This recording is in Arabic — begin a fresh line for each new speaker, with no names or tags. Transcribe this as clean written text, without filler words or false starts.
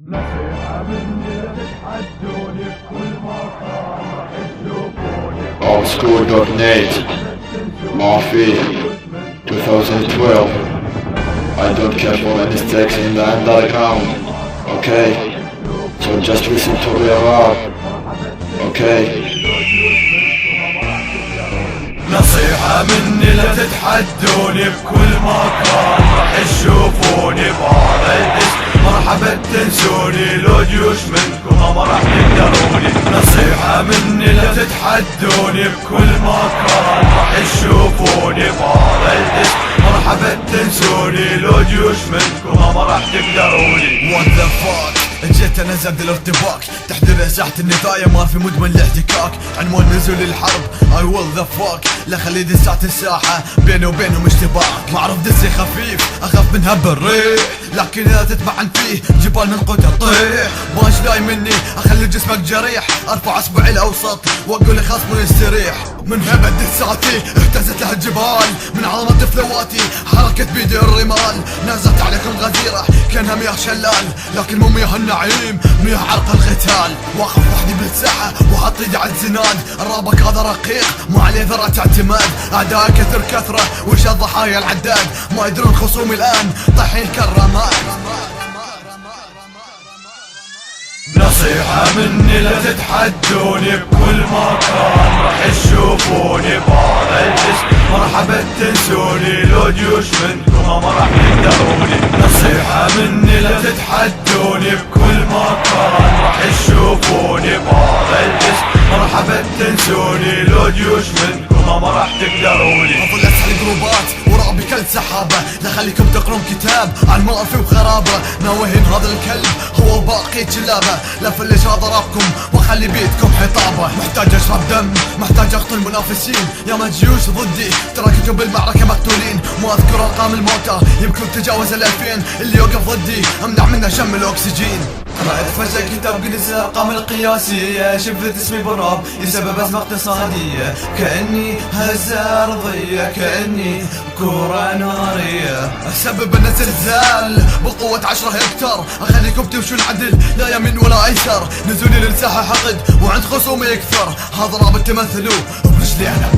نصيحة مني لا تتحدوني بكل مكان راح تشوفوني.
Allschool.net Mafia 2012. I don't care for any mistakes in the underground. Okay, so just listen to the rap. Okay.
نصيحة مني لا تتحدوني بكل مكان راح تشوفوني بهذا الاسم. مرحبا تنسوني لو جيوش منكم ما راح تقدروني. نصيحة مني لا تتحدوني بكل مكان راح تشوفوني بهذا الاسم. مرحبا تنسوني لو جيوش منكم ما راح تقدروني. What the fuck جيت انا زبد الارتباك تحضير ساحة النهاية ما في مدمن الاحتكاك. عنوان نزول الحرب I will the fuck لا خلي دسات الساحة بيني وبينهم اشتباك. معروف دسي خفيف اخاف منها بالريح لكن اذا تتبعن فيه جبال من قوة تطيح. باش لاي مني اخلي جسمك جريح ارفع اصبعي الاوسط واقول لخصمي يستريح. من هبة دساتي اهتزت لها الجبال من عظمة فلواتي حركة بيدي الرمال. نزلت عليكم غزيرة كانها مياه شلال لكن مو مياه النعيم مياه عرق القتال. واقف وحدي بالساحة وحط ايدي على الزناد. الرابك هذا رقيق ما عليه ذرة اعتماد. اعداء كثرة وش الضحايا العداد ما يدرون خصومي الان طايحين كالرماد. نصيحة مني لا تتحدوني بكل مكان راح تشوفوني بهذا الاسم. مرحبا تنسوني لو جيوش منكم ما راح تقدروني. نصيحة مني لا تتحدوني بكل مكان راح تشوفوني بهذا الاسم. مرحبا تنسوني لو جيوش منكم ما راح تقدروني. اظل اسحل جروبات ورابي كل سحابة لا خليكم تقرون كتاب عن مافي وخرابة. ناوهين هذا الكلب هو باقي جلابة لا فلش اضربكم واخلي بيتكم حطابة. محتاج اشرب دم محتاج اقتل منافسين يا ما جيوش ضدي ترى كنتم بالمعركة مقتولين. ما اذكر ارقام الموتى يمكن تجاوز 2000 اللي يوقف ضدي امنع منه شم الاكسجين. قرأت فجأة كتاب قدس الارقام القياسية شفت اسمي بالراب يسبب ازمة اقتصادية. كأني هزة ارضية كأني كرة نارية اسبب انا زلزال بقوة 10 هكتار. اخليكم تمشوا العدل لا يمين ولا ايسر. نزولي للساحة حقد وعند خصومي يكثر. هذا رابط تمثلوه برجلي انا